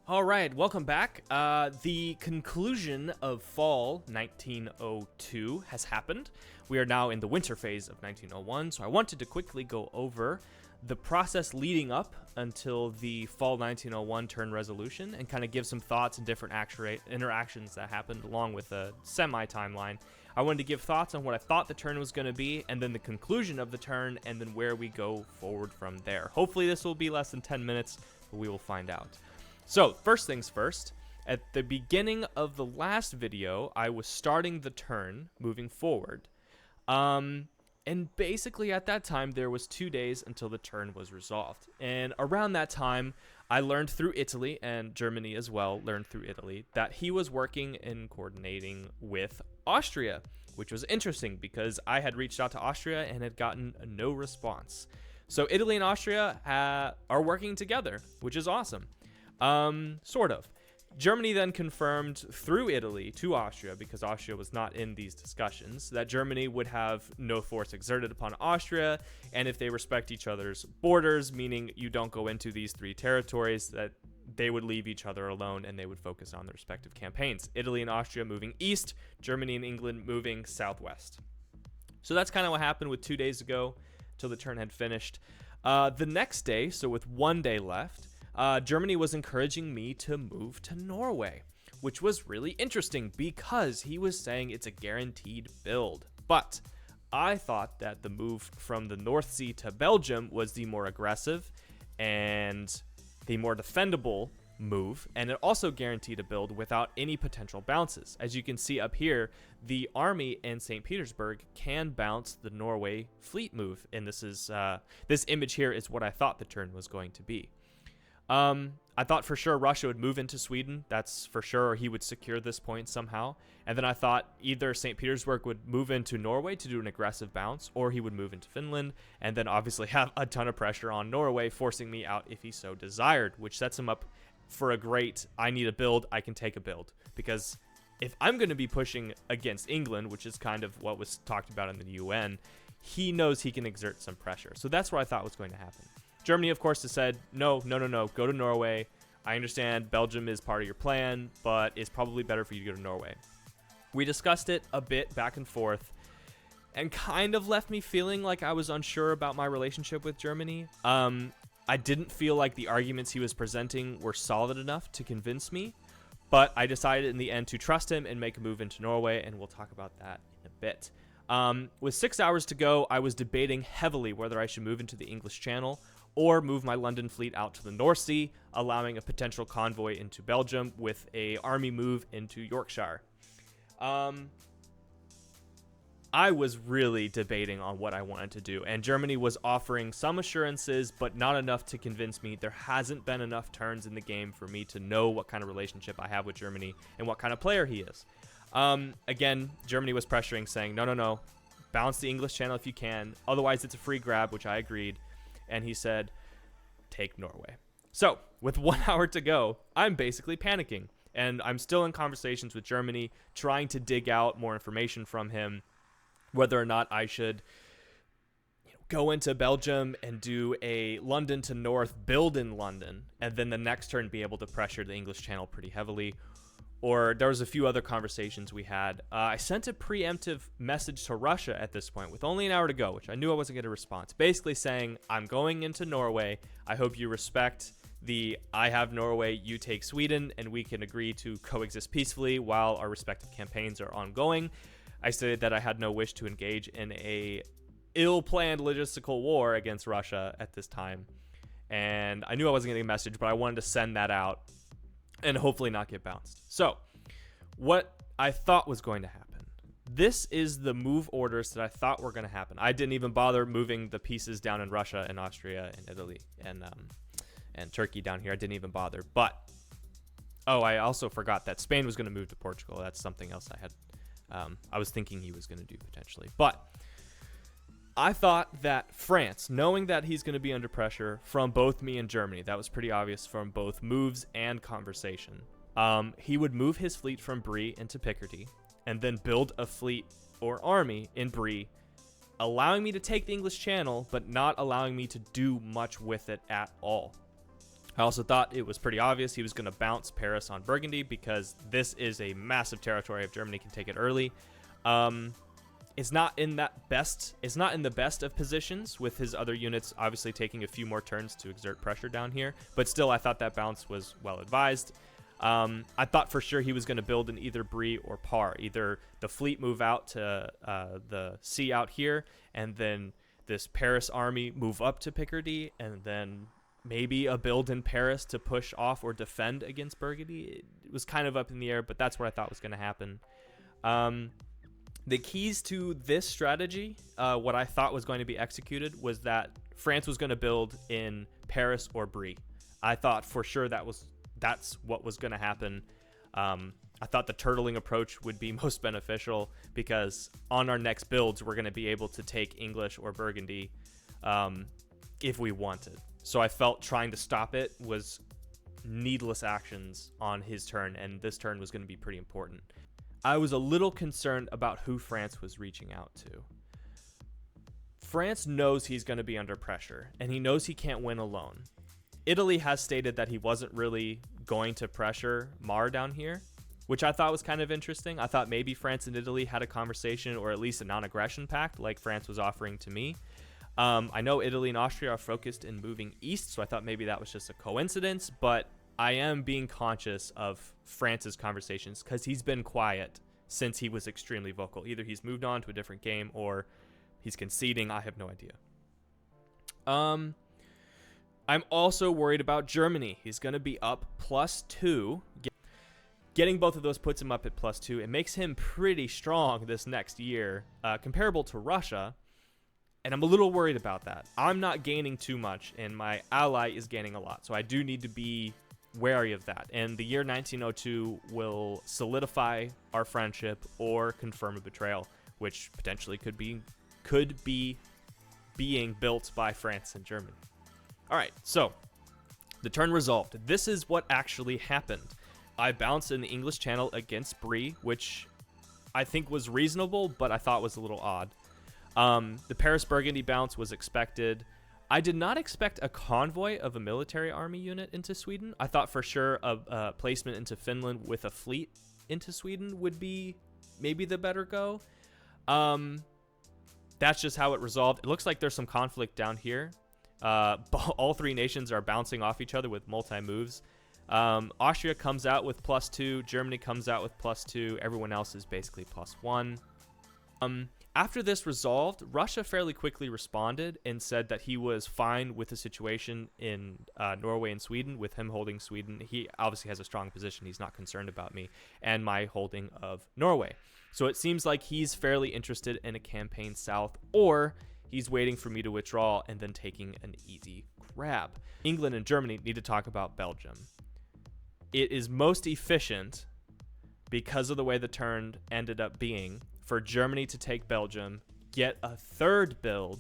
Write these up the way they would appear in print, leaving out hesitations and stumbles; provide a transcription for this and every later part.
All right, welcome back. The conclusion of fall 1902 has happened. We are now in the winter phase of 1901, so I wanted to quickly go over the process leading up until the fall 1901 turn resolution and kind of give some thoughts and different interactions that happened along with a semi-timeline. I wanted to give thoughts on what I thought the turn was going to be, and then the conclusion of the turn, and then where we go forward from there. Hopefully this will be less than 10 minutes, but we will find out. So, first things first, at the beginning of the last video, I was starting the turn moving forward. And basically at that time, there was 2 days until the turn was resolved. And around that time, I learned through Italy, and Germany as well learned through Italy, that he was working and coordinating with Austria, which was interesting because I had reached out to Austria and had gotten no response. So Italy and Austria are working together, which is awesome. Sort of. Germany then confirmed through Italy to Austria, because Austria was not in these discussions, that Germany would have no force exerted upon Austria, and if they respect each other's borders, meaning you don't go into these three territories, that they would leave each other alone and they would focus on their respective campaigns. Italy and Austria moving east, Germany and England moving southwest. So that's kind of what happened with 2 days ago till the turn had finished. The next day, so with 1 day left, Germany was encouraging me to move to Norway, which was really interesting because he was saying it's a guaranteed build. But I thought that the move from the North Sea to Belgium was the more aggressive and the more defendable move, and it also guaranteed a build without any potential bounces. As you can see up here, the army in St. Petersburg can bounce the Norway fleet move, and this image here is what I thought the turn was going to be. I thought for sure Russia would move into Sweden. That's for sure, or he would secure this point somehow. And then I thought either St. Petersburg would move into Norway to do an aggressive bounce, or he would move into Finland, and then obviously have a ton of pressure on Norway, forcing me out if he so desired, which sets him up for a great, I need a build, I can take a build. Because if I'm going to be pushing against England, which is kind of what was talked about in the UN, he knows he can exert some pressure. So that's what I thought was going to happen. Germany, of course, has said, no, go to Norway. I understand Belgium is part of your plan, but it's probably better for you to go to Norway. We discussed it a bit back and forth, and kind of left me feeling like I was unsure about my relationship with Germany. I didn't feel like the arguments he was presenting were solid enough to convince me, but I decided in the end to trust him and make a move into Norway, and we'll talk about that in a bit. With 6 hours to go, I was debating heavily whether I should move into the English Channel or move my London fleet out to the North Sea, allowing a potential convoy into Belgium with a army move into Yorkshire. I was really debating on what I wanted to do, and Germany was offering some assurances, but not enough to convince me. There hasn't been enough turns in the game for me to know what kind of relationship I have with Germany and what kind of player he is. Again, Germany was pressuring, saying, no, bounce the English Channel if you can. Otherwise, it's a free grab, which I agreed. And he said, take Norway. So with 1 hour to go, I'm basically panicking. And I'm still in conversations with Germany, trying to dig out more information from him, whether or not I should go into Belgium and do a London to North build in London, and then the next turn be able to pressure the English Channel pretty heavily. Or there was a few other conversations we had. I sent a preemptive message to Russia at this point with only an hour to go, which I knew I wasn't going to respond. Basically saying, I'm going into Norway. I hope you respect I have Norway, you take Sweden, and we can agree to coexist peacefully while our respective campaigns are ongoing. I stated that I had no wish to engage in a ill-planned logistical war against Russia at this time. And I knew I wasn't getting a message, but I wanted to send that out and hopefully not get bounced. So, what I thought was going to happen. This is the move orders that I thought were going to happen. I didn't even bother moving the pieces down in Russia and Austria and Italy and Turkey down here. I didn't even bother. But, I also forgot that Spain was going to move to Portugal. That's something else I was thinking he was going to do potentially. But I thought that France, knowing that he's going to be under pressure from both me and Germany, that was pretty obvious from both moves and conversation, he would move his fleet from Brie into Picardy and then build a fleet or army in Brie, allowing me to take the English Channel, but not allowing me to do much with it at all. I also thought it was pretty obvious he was going to bounce Paris on Burgundy because this is a massive territory if Germany can take it early. It's not in the best of positions with his other units obviously taking a few more turns to exert pressure down here, but still I thought that bounce was well advised. I thought for sure he was going to build in either Brie or Par, either the fleet move out to the sea out here, and then this Paris army move up to Picardy, and then maybe a build in Paris to push off or defend against Burgundy. It was kind of up in the air, but that's what I thought was going to happen. The keys to this strategy, what I thought was going to be executed, was that France was going to build in Paris or Brie. I thought for sure that's what was going to happen. I thought the turtling approach would be most beneficial because on our next builds, we're going to be able to take English or Burgundy if we wanted. So I felt trying to stop it was needless actions on his turn, and this turn was going to be pretty important. I was a little concerned about who France was reaching out to. France knows he's going to be under pressure, and he knows he can't win alone. Italy has stated that he wasn't really going to pressure Mar down here, which I thought was kind of interesting. I thought maybe France and Italy had a conversation or at least a non-aggression pact like France was offering to me. I know Italy and Austria are focused in moving east, so I thought maybe that was just a coincidence, but I am being conscious of France's conversations because he's been quiet since he was extremely vocal. Either he's moved on to a different game or he's conceding. I have no idea. I'm also worried about Germany. He's going to be up +2. Getting both of those puts him up at +2. It makes him pretty strong this next year, comparable to Russia. And I'm a little worried about that. I'm not gaining too much, and my ally is gaining a lot. So I do need to be wary of that. And the year 1902 will solidify our friendship or confirm a betrayal, which potentially could be being built by France and Germany. All right, so the turn resolved. This is what actually happened. I bounced in the English Channel against Brie, which I think was reasonable, but I thought was a little odd. The Paris-Burgundy bounce was expected. I did not expect a convoy of a military army unit into Sweden. I thought for sure a placement into Finland with a fleet into Sweden would be maybe the better go. That's just how it resolved. It looks like there's some conflict down here. All three nations are bouncing off each other with multi-moves. Austria comes out with +2. Germany comes out with +2. Everyone else is basically +1. After this resolved, Russia fairly quickly responded and said that he was fine with the situation in Norway and Sweden, with him holding Sweden. He obviously has a strong position. He's not concerned about me and my holding of Norway. So it seems like he's fairly interested in a campaign south, or he's waiting for me to withdraw and then taking an easy grab. England and Germany need to talk about Belgium. It is most efficient, because of the way the turn ended up being, for Germany to take Belgium, get a third build,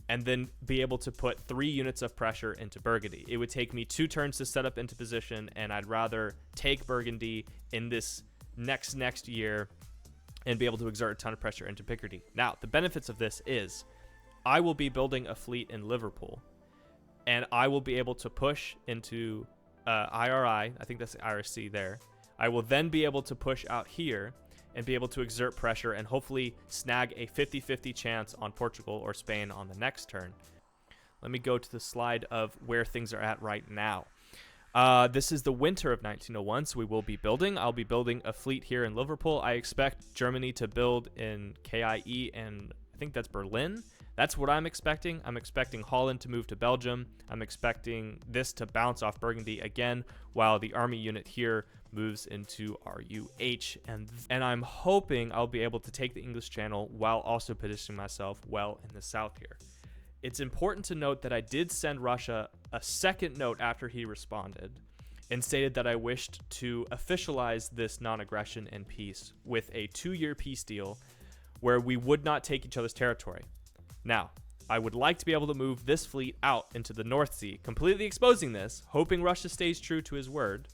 and then be able to put 3 units of pressure into Burgundy. It would take me 2 turns to set up into position, and I'd rather take Burgundy in this next year and be able to exert a ton of pressure into Picardy. Now, the benefits of this is I will be building a fleet in Liverpool, and I will be able to push into IRI. I think that's the IRC there. I will then be able to push out here and be able to exert pressure and hopefully snag a 50-50 chance on Portugal or Spain on the next turn. Let me go to the slide of where things are at right now. This is the winter of 1901, so we will be building. I'll be building a fleet here in Liverpool. I expect Germany to build in KIE, and I think that's Berlin. That's what I'm expecting. I'm expecting Holland to move to Belgium. I'm expecting this to bounce off Burgundy again, while the army unit here moves into RUH. And I'm hoping I'll be able to take the English Channel while also positioning myself well in the south here. It's important to note that I did send Russia a second note after he responded and stated that I wished to officialize this non-aggression and peace with a 2-year peace deal where we would not take each other's territory. Now, I would like to be able to move this fleet out into the North Sea, completely exposing this, hoping Russia stays true to his word.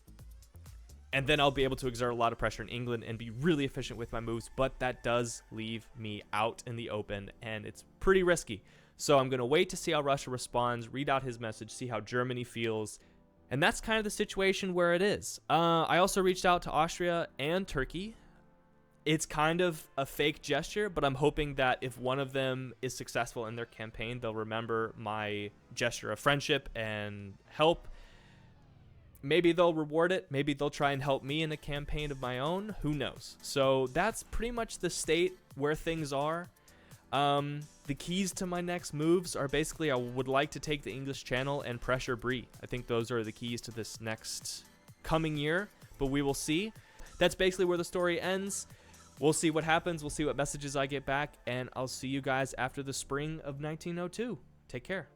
And then I'll be able to exert a lot of pressure in England and be really efficient with my moves, but that does leave me out in the open, and it's pretty risky. So I'm going to wait to see how Russia responds, read out his message, see how Germany feels, And that's kind of the situation where it is. I also reached out to Austria and Turkey. It's kind of a fake gesture, but I'm hoping that if one of them is successful in their campaign, they'll remember my gesture of friendship and help. Maybe they'll reward it. Maybe they'll try and help me in a campaign of my own. Who knows? So that's pretty much the state where things are. The keys to my next moves are basically I would like to take the English Channel and pressure Brie. I think those are the keys to this next coming year, but we will see. That's basically where the story ends. We'll see what happens. We'll see what messages I get back, and I'll see you guys after the spring of 1902. Take care.